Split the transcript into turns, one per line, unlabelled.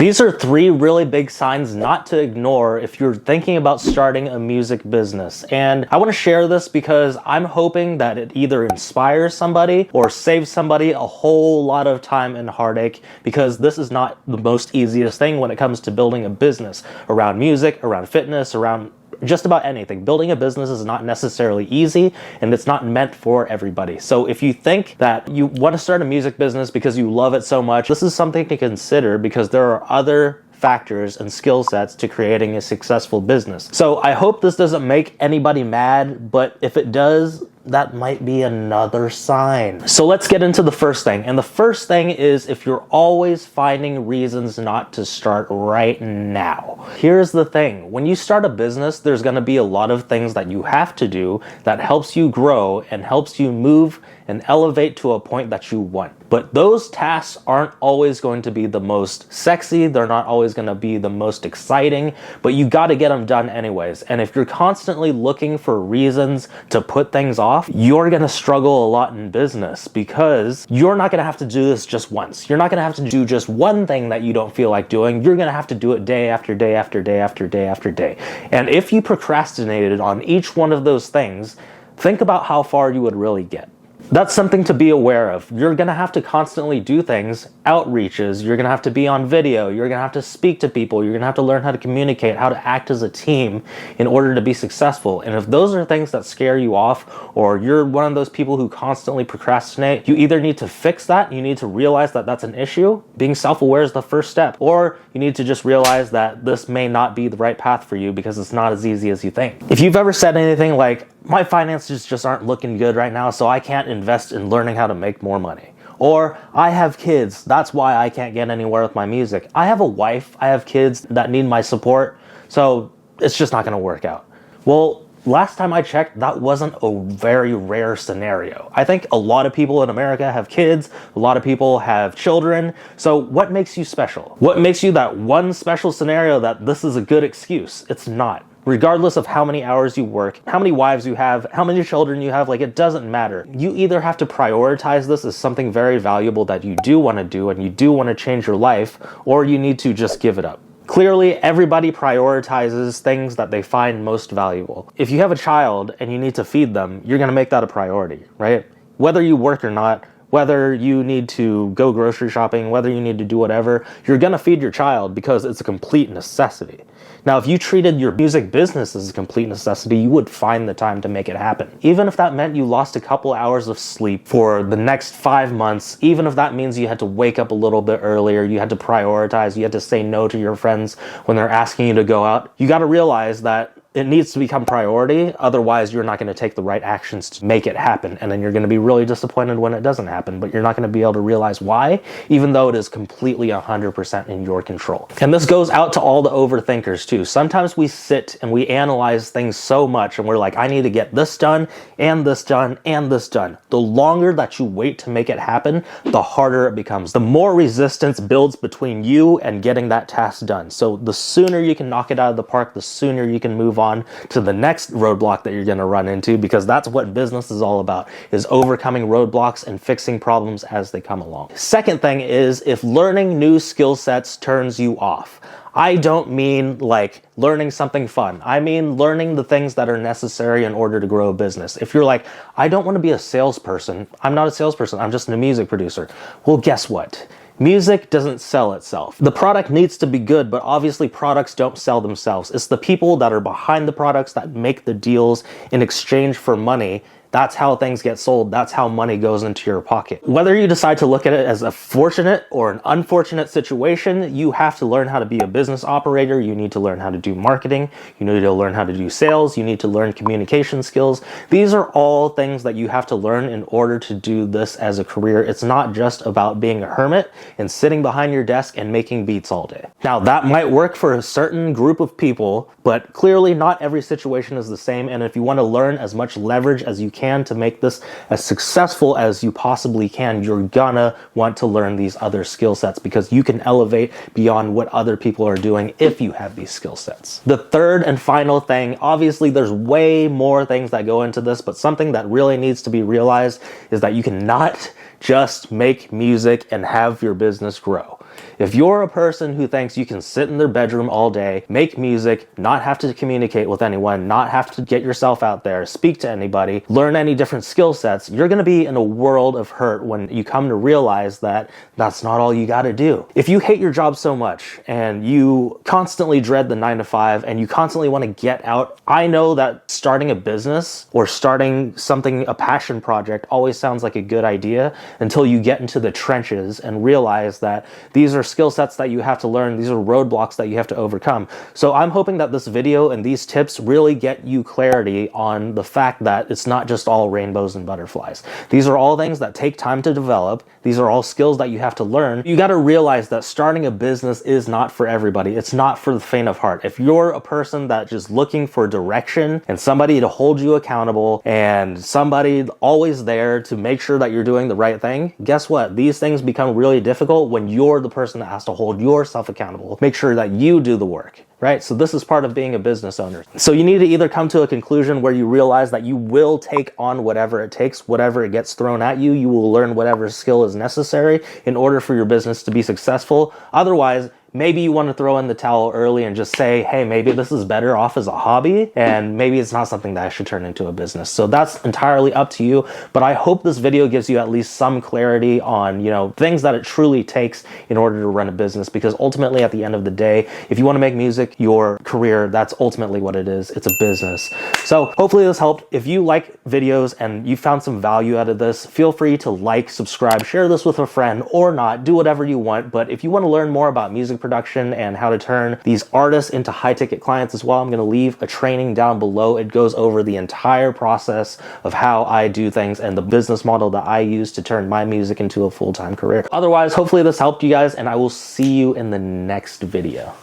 These are 3 really big signs not to ignore if you're thinking about starting a music business. And I want to share this because I'm hoping that it either inspires somebody or saves somebody a whole lot of time and heartache, because this is not the most easiest thing when it comes to building a business around music, around fitness, around just about anything. Building a business is not necessarily easy, and it's not meant for everybody. So if you think that you want to start a music business because you love it so much, this is something to consider, because there are other factors and skill sets to creating a successful business. So I hope this doesn't make anybody mad, but if it does, that might be another sign. So let's get into the first thing. And the first thing is if you're always finding reasons not to start right now. Here's the thing. When you start a business, there's going to be a lot of things that you have to do that helps you grow and helps you move and elevate to a point that you want. But those tasks aren't always going to be the most sexy. They're not always going to be the most exciting, but you got to get them done anyways. And if you're constantly looking for reasons to put things off, you're going to struggle a lot in business, because you're not going to have to do this just once. You're not going to have to do just one thing that you don't feel like doing. You're going to have to do it day after day after day after day after day. And if you procrastinated on each one of those things, think about how far you would really get. That's something to be aware of. You're going to have to constantly do things, outreaches, you're going to have to be on video, you're going to have to speak to people, you're going to have to learn how to communicate, how to act as a team in order to be successful. And if those are things that scare you off, or you're one of those people who constantly procrastinate, you either need to fix that, you need to realize that that's an issue. Being self-aware is the first step. Or you need to just realize that this may not be the right path for you, because it's not as easy as you think. If you've ever said anything like, my finances just aren't looking good right now, so I can't invest in learning how to make more money. Or, I have kids, that's why I can't get anywhere with my music. I have a wife, I have kids that need my support, so it's just not going to work out. Well, last time I checked, that wasn't a very rare scenario. I think a lot of people in America have kids, a lot of people have children, so what makes you special? What makes you that one special scenario that this is a good excuse? It's not. Regardless of how many hours you work, how many wives you have, how many children you have, like, it doesn't matter. You either have to prioritize this as something very valuable that you do want to do and you do want to change your life, or you need to just give it up. Clearly, everybody prioritizes things that they find most valuable. If you have a child and you need to feed them, you're going to make that a priority, right? Whether you work or not, whether you need to go grocery shopping, whether you need to do whatever, you're going to feed your child because it's a complete necessity. Now, if you treated your music business as a complete necessity, you would find the time to make it happen. Even if that meant you lost a couple hours of sleep for the next 5 months, even if that means you had to wake up a little bit earlier, you had to prioritize, you had to say no to your friends when they're asking you to go out, you got to realize that it needs to become priority. Otherwise, you're not going to take the right actions to make it happen. And then you're going to be really disappointed when it doesn't happen, but you're not going to be able to realize why, even though it is completely 100% in your control. And this goes out to all the overthinkers too. Sometimes we sit and we analyze things so much and we're like, I need to get this done and this done and this done. The longer that you wait to make it happen, the harder it becomes. The more resistance builds between you and getting that task done. So the sooner you can knock it out of the park, the sooner you can move on to the next roadblock that you're going to run into, because that's what business is all about, is overcoming roadblocks and fixing problems as they come along. Second thing is, if learning new skill sets turns you off. I don't mean like learning something fun. I mean learning the things that are necessary in order to grow a business. If you're like, I don't want to be a salesperson. I'm not a salesperson. I'm just a music producer. Well, guess what? Music doesn't sell itself. The product needs to be good, but obviously products don't sell themselves. It's the people that are behind the products that make the deals in exchange for money. That's how things get sold. That's how money goes into your pocket. Whether you decide to look at it as a fortunate or an unfortunate situation, you have to learn how to be a business operator. You need to learn how to do marketing. You need to learn how to do sales. You need to learn communication skills. These are all things that you have to learn in order to do this as a career. It's not just about being a hermit and sitting behind your desk and making beats all day. Now, that might work for a certain group of people, but clearly not every situation is the same. And if you want to learn as much leverage as you can to make this as successful as you possibly can, you're gonna want to learn these other skill sets, because you can elevate beyond what other people are doing if you have these skill sets. The third and final thing, obviously there's way more things that go into this, but something that really needs to be realized is that you cannot just make music and have your business grow. If you're a person who thinks you can sit in their bedroom all day, make music, not have to communicate with anyone, not have to get yourself out there, speak to anybody, learn any different skill sets, you're going to be in a world of hurt when you come to realize that that's not all you got to do. If you hate your job so much and you constantly dread the 9 to 5 and you constantly want to get out, I know that starting a business or starting something, a passion project, always sounds like a good idea until you get into the trenches and realize that these are skill sets that you have to learn, these are roadblocks that you have to overcome. So I'm hoping that this video and these tips really get you clarity on the fact that it's not just all rainbows and butterflies. These are all things that take time to develop. These are all skills that you have to learn. You got to realize that starting a business is not for everybody. It's not for the faint of heart. If you're a person that's just looking for direction and somebody to hold you accountable and somebody always there to make sure that you're doing the right thing, guess what? These things become really difficult when you're the person that has to hold yourself accountable. Make sure that you do the work. Right? So this is part of being a business owner. So you need to either come to a conclusion where you realize that you will take on whatever it takes, whatever it gets thrown at you, you will learn whatever skill is necessary in order for your business to be successful. Otherwise, maybe you want to throw in the towel early and just say, hey, maybe this is better off as a hobby and maybe it's not something that I should turn into a business. So that's entirely up to you. But I hope this video gives you at least some clarity on, things that it truly takes in order to run a business, because ultimately at the end of the day, if you want to make music your career, that's ultimately what it is. It's a business. So hopefully this helped. If you like videos and you found some value out of this, feel free to like, subscribe, share this with a friend or not, do whatever you want. But if you want to learn more about music production and how to turn these artists into high-ticket clients as well, I'm going to leave a training down below. It goes over the entire process of how I do things and the business model that I use to turn my music into a full-time career. Otherwise, hopefully this helped you guys, and I will see you in the next video.